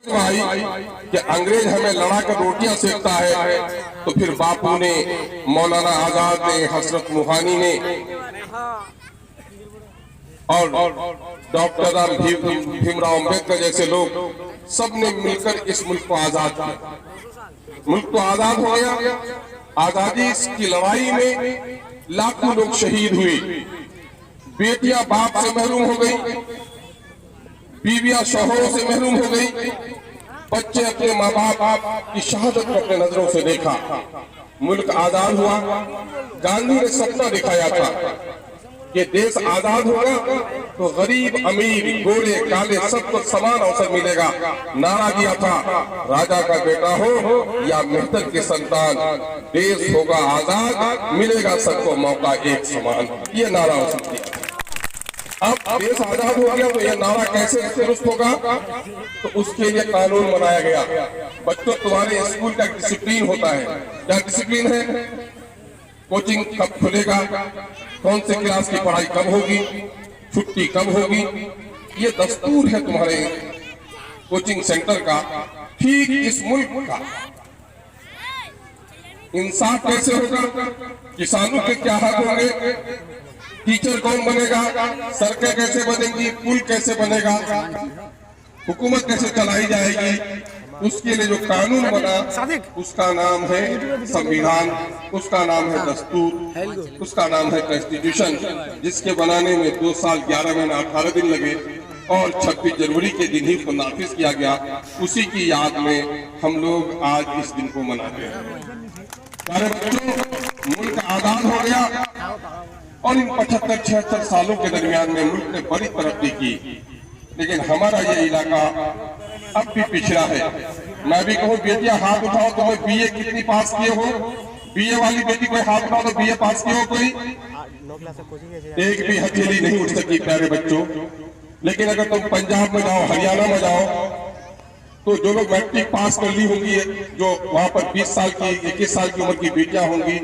भाई कि अंग्रेज हमें लड़ा कर रोटियां सेकता है, तो फिर बापू ने, मौलाना आजाद ने, हजरत मुहानी ने और डॉक्टर भीमराव अम्बेडकर जैसे लोग सब ने मिलकर इस मुल्क को आजाद किया। मुल्क तो आजाद हो गया। आजादी की लड़ाई में लाखों लोग शहीद हुए, बेटियां बाप से महरूम हो गई, बीवियां शौहरों से महरूम हो गई, बच्चे अपने माँ बाप की शहादत को अपने नजरों से देखा। मुल्क आजाद हुआ। गांधी ने सपना दिखाया था कि देश आजाद होगा तो गरीब अमीर गोरे काले सबको समान अवसर मिलेगा। नारा दिया था, राजा का बेटा हो या मेहतर के संतान, देश होगा आजाद, मिलेगा सबको मौका एक समान। ये नारा उसने दिया। अब देश आजाद हो गया तो यह नारा कैसे दुरुस्त होगा? तो उसके लिए कानून बनाया गया। बच्चों, तुम्हारे स्कूल का डिसिप्लिन होता है। क्या डिसिप्लिन है? कोचिंग कब खुलेगा, कौन से क्लास की पढ़ाई कब होगी, छुट्टी कब होगी, ये दस्तूर है तुम्हारे कोचिंग सेंटर का। ठीक इस मुल्क का इंसाफ कैसे होगा? किसानों के क्या हक होंगे? टीचर कौन बनेगा? सड़कें कैसे बनेंगी? पुल कैसे बनेगा? हुकूमत कैसे चलाई जाएगी? उसके लिए जो कानून बना उसका नाम है संविधान, उसका नाम है दस्तूर, उसका नाम है कॉन्स्टिट्यूशन, जिसके बनाने में 2 साल 11 महीने 18 दिन लगे और 26 जनवरी के दिन ही उसको नाफिज किया गया। उसी की याद में हम लोग आज इस दिन को मनाते हैं। प्यारे बच्चों, मुल्क आजाद हो गया और इन 75-76 सालों के दरमियान में मुल्क ने बड़ी तरक्की की, लेकिन हमारा ये इलाका अब भी पिछड़ा है। मैं भी कहूँ, बेटियां हाथ उठाओ, तुम्हें बीए कितनी पास किए हो? बीए वाली बेटी कोई हाथ उठाओ तो बीए पास किए हो कोई? एक भी हथेली नहीं उठ सकी प्यारे बच्चों। लेकिन अगर तुम पंजाब में जाओ, हरियाणा में जाओ, तो जो लोग मैट्रिक पास कर ली होंगी, जो वहां पर 20 साल की 21 साल की उम्र की बेटियां होंगी,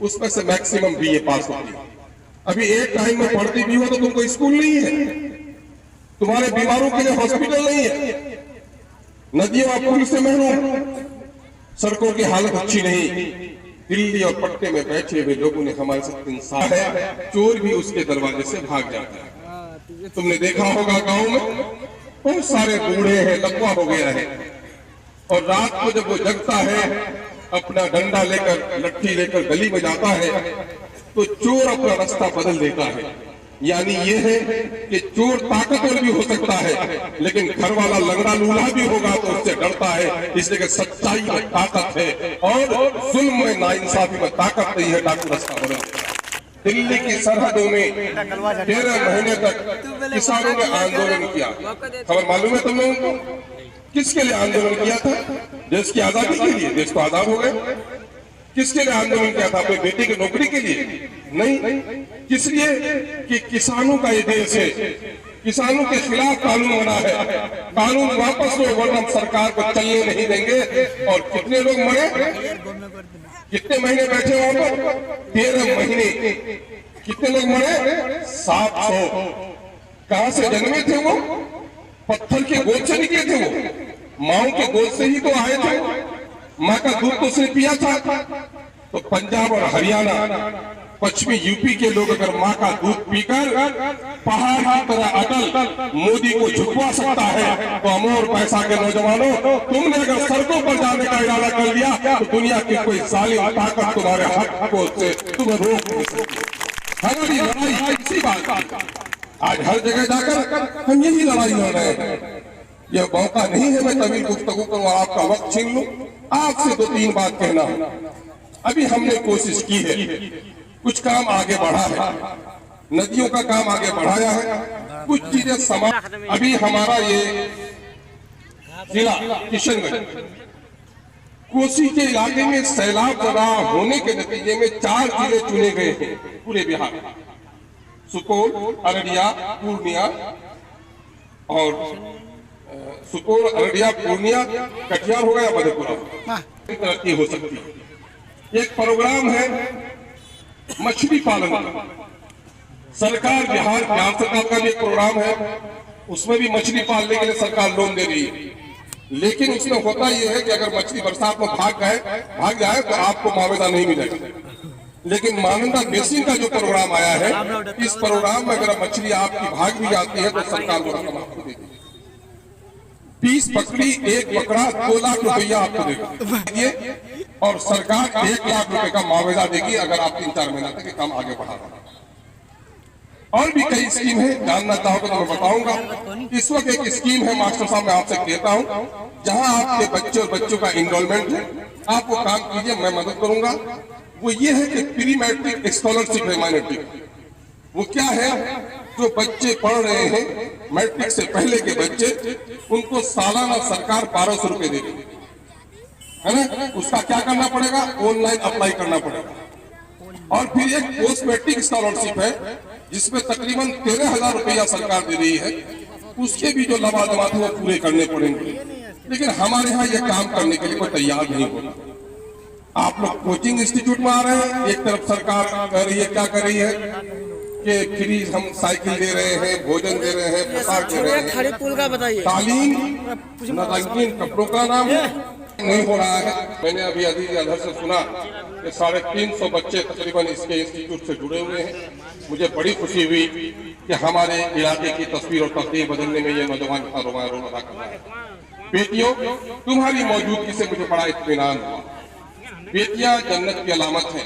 उसमें से मैक्सिमम बीए पास होगी। अभी एक टाइम में पढ़ती भी हो तो तुमको स्कूल नहीं है, तुम्हारे बीमारों के लिए हॉस्पिटल नहीं है, नदियों और पुल से महरूम, सड़कों की हालत अच्छी नहीं। दिल्ली और पटने में बैठे हुए लोगों ने हमारे साथ इंसाफ है, चोर भी उसके दरवाजे से भाग जाता है। तुमने देखा होगा गांव में बहुत सारे बूढ़े हैं, लकवा हो गया है, और रात को जब वो जगता है, अपना डंडा लेकर लट्ठी लेकर गली में जाता है, तो चोर अपना रास्ता बदल देता है। यानी ये है कि चोर ताकतवर भी हो सकता है, लेकिन घर वाला लंगड़ा लूल्हा भी होगा तो उससे डरता है। इसलिए कि सच्चाई में ताकत है और जुल्म में नाइंसाफी में ताकत नहीं है। डाकू रास्ता बदल। दिल्ली की सरहदों में 13 महीने तक किसानों ने आंदोलन किया। खबर मालूम है तुम लोगों को? किसके लिए आंदोलन किया था? देश की आजादी के लिए। देश तो आजाद हो गए। किसके लिए आंदोलन किया था? अपनी बेटी की नौकरी के लिए नहीं। किस लिए? कि किसानों का ये देश है, किसानों के खिलाफ कानून बना है, कानून वापस लो वरना हम सरकार को चलने नहीं देंगे। और कितने लोग मरे? कितने महीने बैठे वहां पर? 13 महीने। कितने लोग मरे? 700। कहां से जन्मे थे वो? पत्थर के गोद से निकले थे वो, माओ के गोद से ही तो आए थे। माँ का दूध तो उसने पिया था। तो पंजाब और हरियाणा, पश्चिमी यूपी के लोग अगर माँ का दूध पीकर पहाड़ की तरह अटल मोदी को झुकवा सकता है, तो अमोर पैसा के नौजवानों, तुमने अगर सड़कों पर जाने का इरादा कर लिया तो दुनिया की कोई जालिम ताकत तुम्हारे हक को से तुम्हें रोक नहीं सकती। हमारी लड़ाई इसी बात की। आज हर जगह जाकर हम यही लड़ाई लड़ रहे हैं। यह मौका नहीं है मैं तभी गुफ्तगू करूं और आपका वक्त छीन लूं। आपसे 2-3 बात कहना है। अभी हमने कोशिश की है, कुछ काम आगे बढ़ा है, नदियों का काम आगे बढ़ाया है, कुछ चीजें समाज। अभी हमारा ये जिला किशनगंज, कोसी के इलाके में सैलाब ज्यादा होने के नतीजे में 4 जिले चुने गए हैं पूरे बिहार में। सुपौल, अररिया, पूर्णिया और सुपौल, अररिया, पूर्णिया, कटिहार हो गया, मधेपुरा। तरक्की हो सकती है। एक प्रोग्राम है मछली पालन का, सरकार बिहार सरकार का भी एक प्रोग्राम है, उसमें भी मछली पालने के लिए सरकार लोन दे रही है। लेकिन उसमें होता यह है कि अगर मछली बरसात में भाग जाए तो आपको मुआवजा नहीं मिलेगा। लेकिन मानंदा बेसिन का जो प्रोग्राम आया है, इस प्रोग्राम में अगर मछली आपकी भाग भी जाती है तो सरकार वो रकम आपको देगी। 20 पकड़ी, एक पकड़ा, 2 लाख रुपया आपको देगा और सरकार 1 लाख रुपए का मुआवजा देगी अगर आप 3-4 महीने तक काम आगे बढ़ा रहे हैं। और भी कई स्कीम है, जानना चाहोगे तो मैं बताऊंगा। इस वक्त एक स्कीम है मास्टर साहब, मैं आपसे कहता हूं, जहां आपके बच्चे और बच्चों का इनरोलमेंट है, आप वो काम कीजिए, मैं मदद करूंगा। वो ये है कि प्री मैट्रिक स्कॉलरशिप है माइनॉरिटी। वो क्या है, जो बच्चे पढ़ रहे हैं मैट्रिक से पहले के बच्चे, उनको सालाना सरकार 1200 रुपए देगी, है ना। उसका क्या करना पड़ेगा, ऑनलाइन अप्लाई करना पड़ेगा। और फिर एक पोस्ट मैट्रिक स्कॉलरशिप है जिसमें तकरीबन 13,000 रुपया सरकार दे रही है। उसके भी जो लवाजमात है वो पूरे करने पड़ेंगे। लेकिन हमारे यहाँ ये काम करने के लिए कोई तैयार नहीं होता। आप लोग कोचिंग इंस्टीट्यूट में आ रहे हैं, एक तरफ सरकार कर रही है, क्या कर रही है कि फ्री हम साइकिल दे रहे हैं, भोजन दे रहे हैं, पोशाक दे रहे हैं, तालीम न रंगीन कपड़ों का नाम नहीं हो रहा है। मैंने अभी अधर से सुना कि 350 बच्चे तकरीबन इसके इंस्टीट्यूट से जुड़े हुए हैं। मुझे बड़ी खुशी हुई कि हमारे इलाके की तस्वीर और तस्वीर बदलने में ये नौजवान का रोल अदा कर रहा है। बेटियों, तुम्हारी मौजूदगी से मुझे बड़ा इत्मीनान हुआ। बेटियां जन्नत की अलामत है।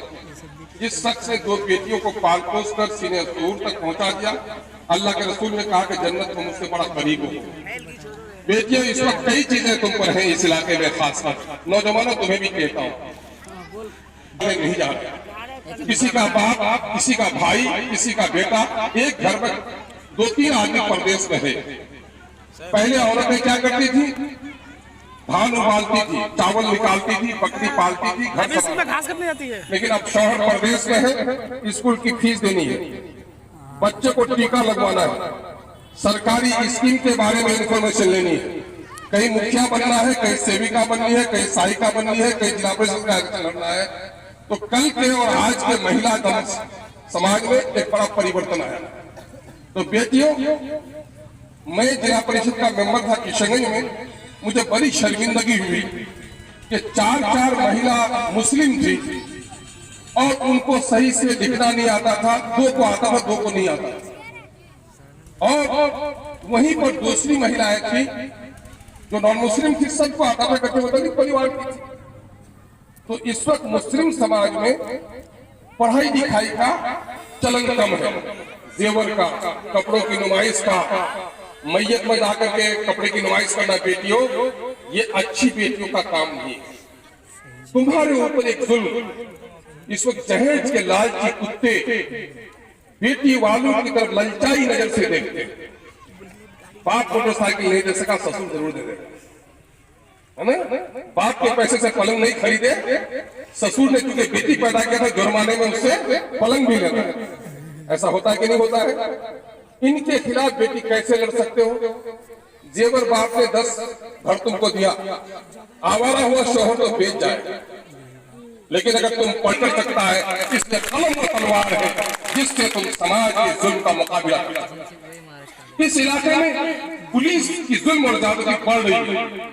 जिस शख्स ने 2 बेटियों को पाल पोस कर सीने सूर तक पहुंचा दिया, अल्लाह के रसूल ने कहा कि जन्नत को मुझसे बड़ा करीब हो। बेटियों, इस वक्त कई चीजें तुम पर हैं इस इलाके में, खासकर नौजवानों, तुम्हें भी कहता हूँ, नहीं जा रहा। किसी का बाप, किसी का भाई, किसी का बेटा, एक घर में 2-3 आदमी परदेश में है। पहले औरतें क्या करती थी, धान उबालती थी, चावल निकालती थी, बकरी पालती थी, घर घास करने जाती है। लेकिन अब शहर प्रदेश में है, स्कूल की फीस देनी है, बच्चे को टीका लगवाना है, सरकारी स्कीम के बारे में इंफॉर्मेशन लेनी है, कहीं मुखिया बनना है, कहीं सेविका बननी है, कहीं सहायिका बननी है, कहीं जिला परिषद का इलेक्शन लड़ना है। तो कल के और आज के महिला समाज में एक बड़ा परिवर्तन आया। तो बेटियों, मैं जिला परिषद का मेंबर था किशनगंज में, मुझे बड़ी शर्मिंदगी हुई कि 4 महिला मुस्लिम थी और उनको सही से लिखना नहीं आता था। 2 को आता था, 2 को नहीं आता। और वहीं पर दूसरी महिलाएं थी जो नॉन मुस्लिम थी, सबको आता था, करके होता नहीं परिवार की थी। तो इस वक्त मुस्लिम समाज में पढ़ाई लिखाई का चलन कम है, जेवर का, कपड़ों की नुमाइश का, मैयत में जाकर के कपड़े की नुमाइश करना। बेटियों, ये अच्छी बेटियों का काम नहीं है। तुम्हारे ऊपर एक जुल्म इस वक्त जहेज के लालची कुत्ते बेटी वालों की तरफ ललचाई नजर से देखते। बाप मोटरसाइकिल नहीं दे सका, ससुर जरूर दे देगा, है ना। बाप के पैसे से पलंग नहीं खरीदे, ससुर ने चूंकि बेटी पैदा किया था, जुर्माने में उससे पलंग भी लेता है। ऐसा होता है कि नहीं होता है। इनके खिलाफ बेटी कैसे लड़ सकते हो। जेवर बाप ने 10 घर तुमको दिया, आवारा हुआ शोहर तो बेच जाए, लेकिन अगर तुम पलट सकता है, इसलिए कलम और तलवार है जिससे तुम समाज के जुल्म का मुकाबला कर। इस इलाके में पुलिस की जुल्म और ज्यादती बढ़ रही है।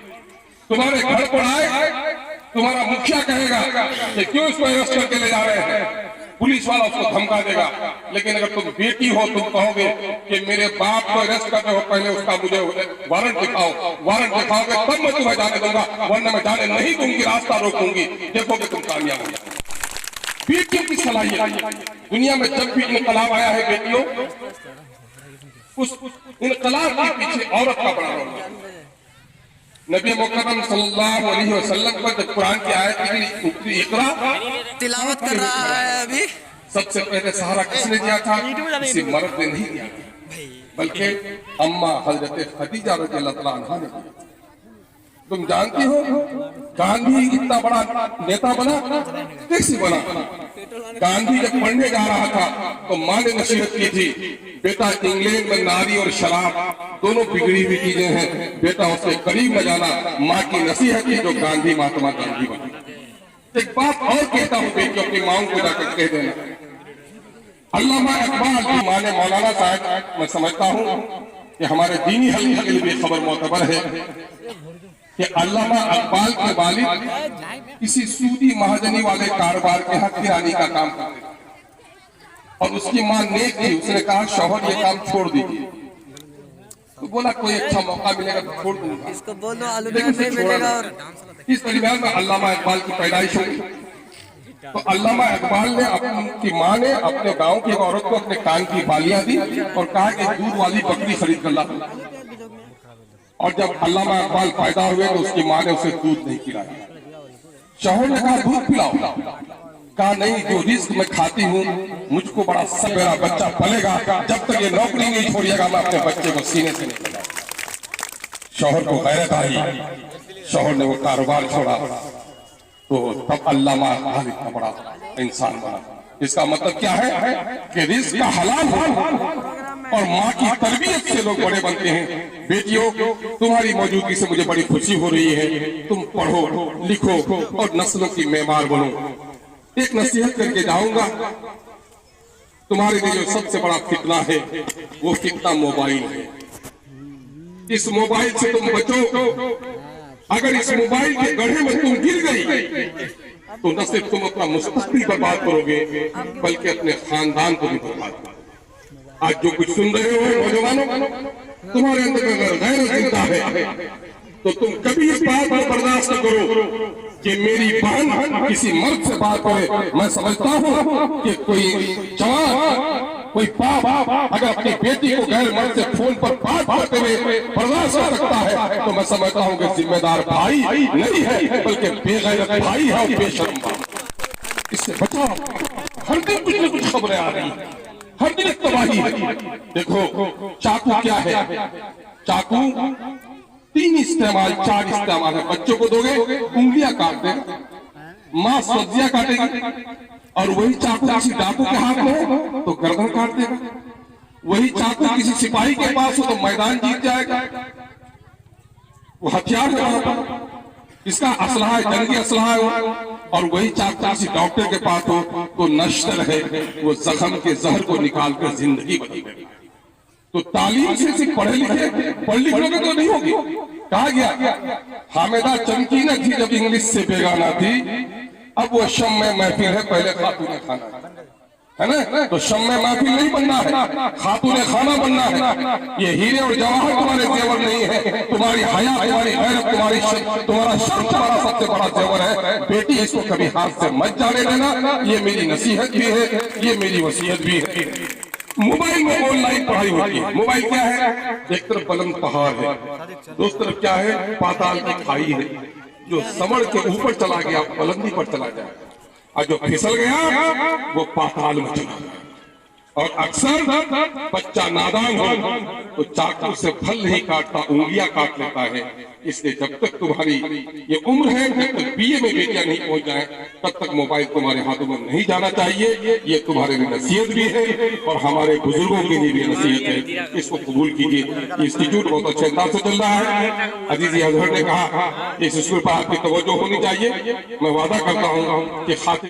तुम्हारे घर पर आए, तुम्हारा मुखिया कहेगा कि क्यों इसको अरेस्ट करके ले जा रहे हैं, पुलिस वाला उसको धमका देगा। लेकिन अगर तुम बेटी हो, तुम कहोगे कि मेरे बाप को अरेस्ट करते हो, पहले उसका मुझे वारंट दिखाओ, वारंट दिखाओगे तब मैं तुम्हें जाने दूंगा, वरना मैं जाने नहीं दूंगी, रास्ता रोकूंगी। देखोगे तुम कामयाब हो। बेटियों की सलाहियत, दुनिया में जब भी इनकलाब आया है बेटियों, उस इनकलाब के पीछे औरत का बड़ा रोल है। नबी मुकर्रम सल्लल्लाहु अलैहि वसल्लम पर जब कुरान की आयत इकरा तिलावत कर रहा है अभी, सबसे पहले सहारा किसने दिया था, किसी मर्द ने नहीं दिया, बल्कि अम्मा हजरत खदीजा रज़ियल्लाहु अन्हा ने दिया। तुम जानती हो गांधी इतना बड़ा नेता बना कैसे बना। गांधी जब पढ़ने जा रहा था तो माँ ने नसीहत की थी, बेटा इंग्लैंड में नारी और शराब दोनों बिगड़ी हुई चीजें हैं, बेटा उसके करीब न जाना। माँ की नसीहत थी जो गांधी महात्मा गांधी बनी। एक बात और कहता हूँ बेटियों, अपनी माँ को जाकर कह देना। अल्लामा इकबाल की माँ ने मौलाना साहब, मैं समझता हूँ कि हमारे दीनी हकीकत के लिए खबर मोतबर है कि अल्लामा इकबाल के वालिद किसी सूदी महाजनी वाले कारोबार के यहाँ किरानी का काम करते थे और उसकी मां नेक थी। उसने कहा शौहर ये काम छोड़ दीजिए। तो बोला कोई अच्छा मौका मिलेगा तो छोड़ दूंगा। इसको बोलो आलू लेकिन नहीं मिलेगा। और इस दरमियान में अल्लामा इकबाल की पैदाइश हुई। तो अल्लामा इकबाल ने अपनी माँ ने अपने गांव की एक औरत को अपने कान की बालियां दी और कहा कि दूध वाली बकरी खरीद कर ला। और जब अल्लामा इकबाल पैदा हुए तो उसकी माँ ने उसे दूध नहीं पिलाया। शौहर ने कहा दूध पिलाओ। कहा नहीं, जो रिस्क मैं खाती हूँ मुझको बड़ा मेरा बच्चा पलेगा, जब तक ये नौकरी नहीं छोड़िएगा मैं अपने बच्चे को सीने से नहीं पकड़ा। शौहर को गैरत आई। शौहर ने वो कारोबार छोड़ा। तो तब अल्लामा इकबाल इतना बड़ा इंसान बना। इसका मतलब क्या है कि रिस्क का हलाल हो और माँ की तरबियत से लोग बड़े बनते हैं। बेटियों, तुम्हारी मौजूदगी से मुझे बड़ी खुशी हो रही है। तुम पढ़ो लिखो और नस्लों की मेमार बनो। एक नसीहत करके जाऊंगा, तुम्हारे लिए जो सबसे बड़ा फितना है वो फितना मोबाइल है। इस मोबाइल से तुम बचो। अगर इस मोबाइल के गड्ढे में तुम गिर गई तो न सिर्फ तुम अपना मुस्तकबिल बर्बाद करोगे बल्कि अपने खानदान को भी बर्बाद करोगे। आज जो कुछ सुन रहे हो नौजवानों, तुम्हारे अंदर अगर गैरत जिंदा है तो तुम कभी इस बात को बर्दाश्त न करो कि मेरी बहन किसी मर्द से बात करे। मैं समझता हूँ कि कोई जवान, कोई बाप अगर अपनी बेटी को गैर मर्द से फोन पर बात करते हुए बर्दाश्त कर सकता है तो मैं समझता हूँ कि जिम्मेदार भाई नहीं है बल्कि बेगैरत भाई है और बेशर्म बाप। इससे बचाओ। हर दिन कुछ न कुछ खबरें आ रही है, हर दिन तबाही है। देखो चाकू क्या है? चाकू 3 इस्तेमाल 4 इस्तेमाल है। बच्चों को दोगे उंगलियां काट देगा, मां सब्जियां काटेगी, और वही चाकू किसी डाकू के हाथ में हो तो गर्दन काट देगा। वही चाकू किसी सिपाही के पास हो तो मैदान जीत जाएगा। वो हथियार है वहां पर, इसका असलहा है, जंगी असलहा है। और वही चाकू किसी डॉक्टर के पास हो तो नश्तर है, वो जख्म के जहर को निकालकर जिंदगी बदल। तो तालीम से सिर्फ पढ़ लिख लोगे तो नहीं होगी। कहा गया हामिदा चमकीना थी जब इंग्लिश से बेगाना थी, अब वो शम में महफिल है, पहले खातूने खाना है ना। तो शम में महफिल नहीं बनना है, खातूने खाना बनना है। ये हीरे और जवाहर तुम्हारे जेवर नहीं है, तुम्हारी हया, तुम्हारी गैरत, तुम्हारा शर्फ तुम्हारा सबसे बड़ा जेवर है। बेटी इसको कभी हाथ से मत जाने देना। ये मेरी नसीहत भी है, ये मेरी वसीयत भी है। मोबाइल में ऑनलाइन पढ़ाई होती है। मोबाइल क्या है? एक तरफ बुलंद पहाड़ है, दूसरी तरफ क्या है? पाताल की खाई है। जो समड़ के ऊपर चला गया बुलंदी पर चला जाए, और जो फिसल गया वो पाताल में चला गया। और अक्सर बच्चा नादान हो तो चाकू से फल नहीं काटता, उंगलियां काट लेता है। इसलिए जब तक तुम्हारी ये उम्र है, जब तक बीए में बेटियां नहीं पहुंच जाए तब तक मोबाइल तुम्हारे हाथों में नहीं जाना चाहिए। ये तुम्हारे लिए नसीहत भी है और हमारे बुजुर्गों के लिए भी नसीहत है। इसको कबूल कीजिए। इंस्टीट्यूट बहुत अच्छे अंदाज से चल रहा है। अजीज अजहर ने कहा इस स्कूल पर आपकी तवज्जो होनी चाहिए। मैं वादा करता हूँ कि